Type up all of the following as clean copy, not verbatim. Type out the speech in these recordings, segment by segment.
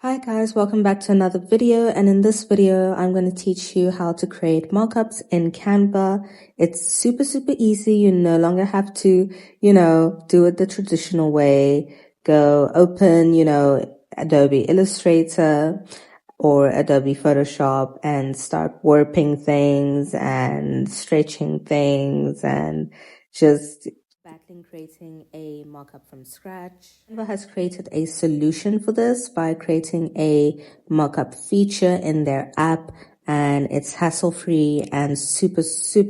Hi guys, welcome back to another video, and in this video I'm going to teach you how to create mockups in Canva. It's super easy. You no longer have to, do it the traditional way. Go open, Adobe Illustrator or Adobe Photoshop and start warping things and stretching things and just backlink creating a mockup from scratch. Canva has created a solution for this by creating a mockup feature in their app, and it's hassle-free and super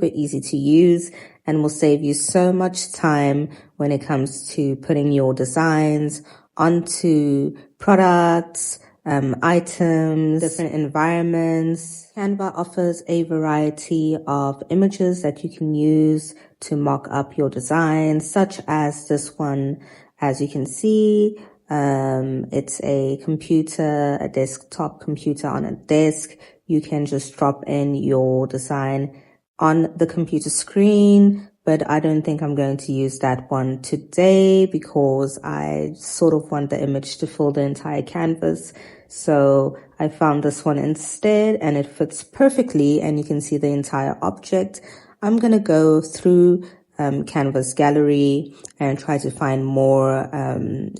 easy to use and will save you so much time when it comes to putting your designs onto products, items, different environments. Canva offers a variety of images that you can use to mock up your design, such as this one. As you can see, it's a computer, a desktop computer on a desk. You can just drop in your design on the computer screen, but I don't think I'm going to use that one today because I sort of want the image to fill the entire canvas. So I found this one instead, and it fits perfectly, and you can see the entire object. I'm going to go through Canva's gallery and try to find more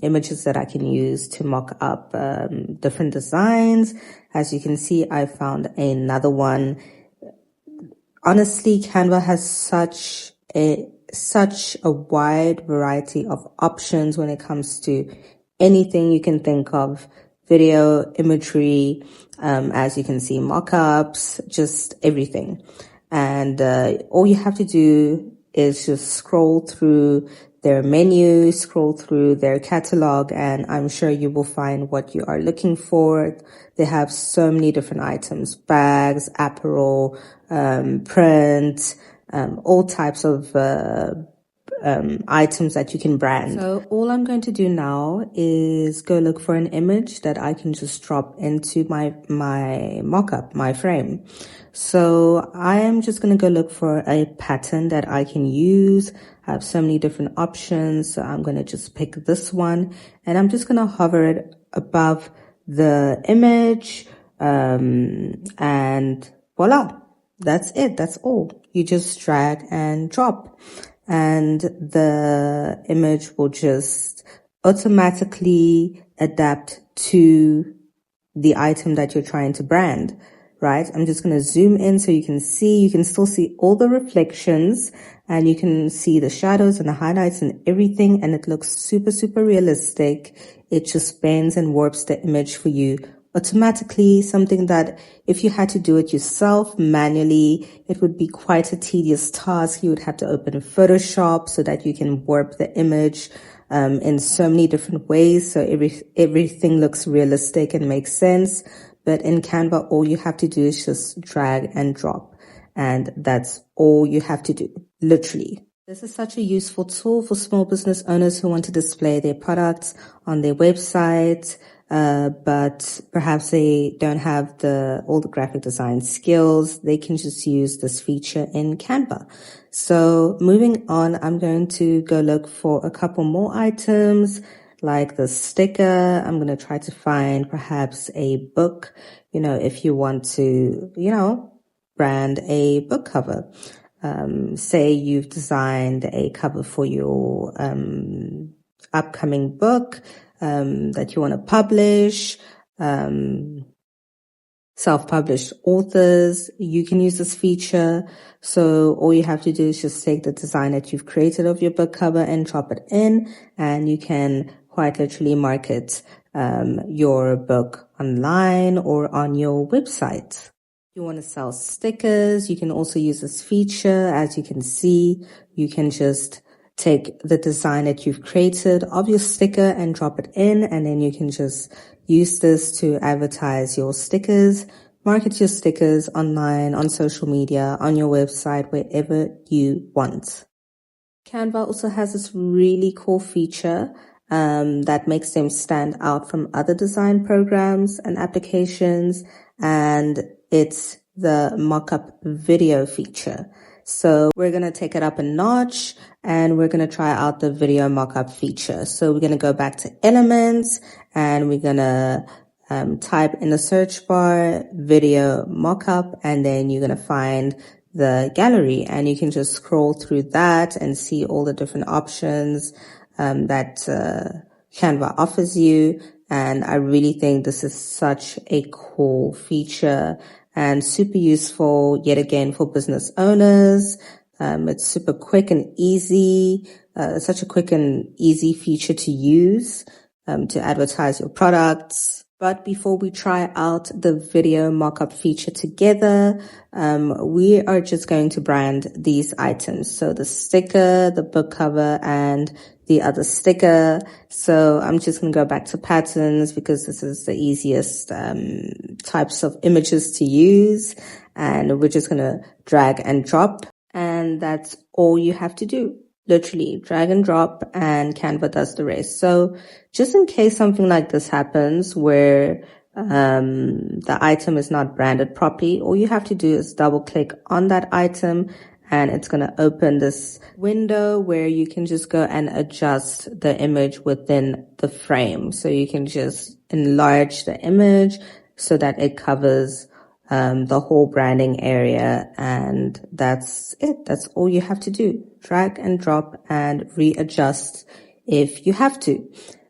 images that I can use to mock up different designs. As you can see, I found another one. Honestly, Canva has such a wide variety of options when it comes to anything you can think of. Video, imagery, as you can see, mockups, just everything. And all you have to do is just scroll through their menu, scroll through their catalog, and I'm sure you will find what you are looking for. They have so many different items: bags, apparel, print, all types of items that you can brand. So all I'm going to do now is go look for an image that I can just drop into my mockup, my frame. So I am just going to go look for a pattern that I can use. I have so many different options. So I'm going to just pick this one, and I'm just going to hover it above the image, and voila, that's it. That's all. You just drag and drop, and the image will just automatically adapt to the item that you're trying to brand, right? I'm just going to zoom in so you can still see all the reflections, and you can see the shadows and the highlights and everything, and it looks super realistic. It just bends and warps the image for you automatically, something that if you had to do it yourself manually, it would be quite a tedious task. You would have to open Photoshop so that you can warp the image in so many different ways, so everything looks realistic and makes sense. But in Canva, all you have to do is just drag and drop, and that's all you have to do, literally. This is such a useful tool for small business owners who want to display their products on their website, but perhaps they don't have all the graphic design skills. They can just use this feature in Canva. So moving on, I'm going to go look for a couple more items like the sticker. I'm going to try to find perhaps a book, if you want to, brand a book cover. Say you've designed a cover for your upcoming book that you want to publish, self-published authors. You can use this feature. So all you have to do is just take the design that you've created of your book cover and drop it in, and you can quite literally market your book online or on your website. You want to sell stickers, you can also use this feature. As you can see, you can just take the design that you've created of your sticker and drop it in, and then you can just use this to advertise your stickers, market your stickers online, on social media, on your website, wherever you want. Canva also has this really cool feature that makes them stand out from other design programs and applications, and it's the mockup video feature. So we're going to take it up a notch, and we're going to try out the video mockup feature. So we're going to go back to elements, and we're going to type in the search bar video mockup, and then you're going to find the gallery, and you can just scroll through that and see all the different options that Canva offers you. And I really think this is such a cool feature and super useful yet again for business owners. It's super quick and easy, such a quick and easy feature to use to advertise your products. But before we try out the video mockup feature together, we are just going to brand these items. So the sticker, the book cover, and the other sticker. So I'm just going to go back to patterns because this is the easiest types of images to use. And we're just going to drag and drop. And that's all you have to do. Literally drag and drop, and Canva does the rest. So just in case something like this happens where the item is not branded properly, all you have to do is double click on that item, and it's going to open this window where you can just go and adjust the image within the frame. So you can just enlarge the image so that it covers the whole branding area, and that's it. That's all you have to do. Drag and drop and readjust if you have to.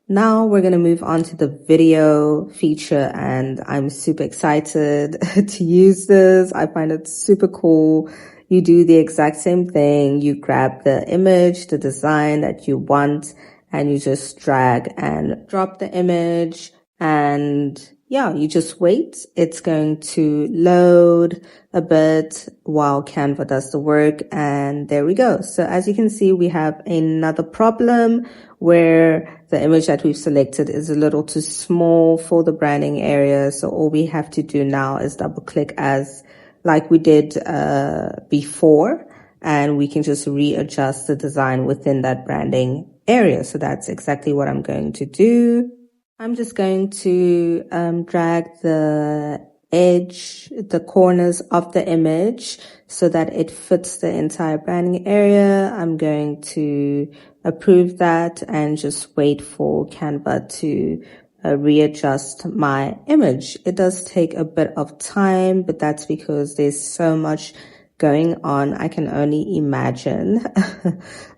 Now we're going to move on to the video feature, and I'm super excited to use this. I find it super cool. You do the exact same thing. You grab the image, the design that you want, and you just drag and drop the image, and yeah, you just wait. It's going to load a bit while Canva does the work, and there we go. So as you can see, we have another problem where the image that we've selected is a little too small for the branding area. So all we have to do now is double click like we did before, and we can just readjust the design within that branding area. So that's exactly what I'm going to do. I'm just going to drag the edge, the corners of the image so that it fits the entire branding area. I'm going to approve that and just wait for Canva to readjust my image. It does take a bit of time, but that's because there's so much going on. I can only imagine.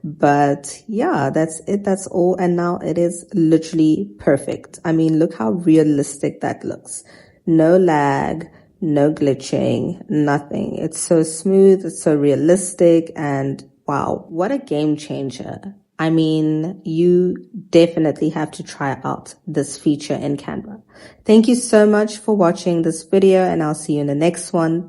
But yeah, that's it. That's all. And now it is literally perfect. I mean, look how realistic that looks. No lag, no glitching, nothing. It's so smooth. It's so realistic. And wow, what a game changer. I mean, you definitely have to try out this feature in Canva. Thank you so much for watching this video, and I'll see you in the next one.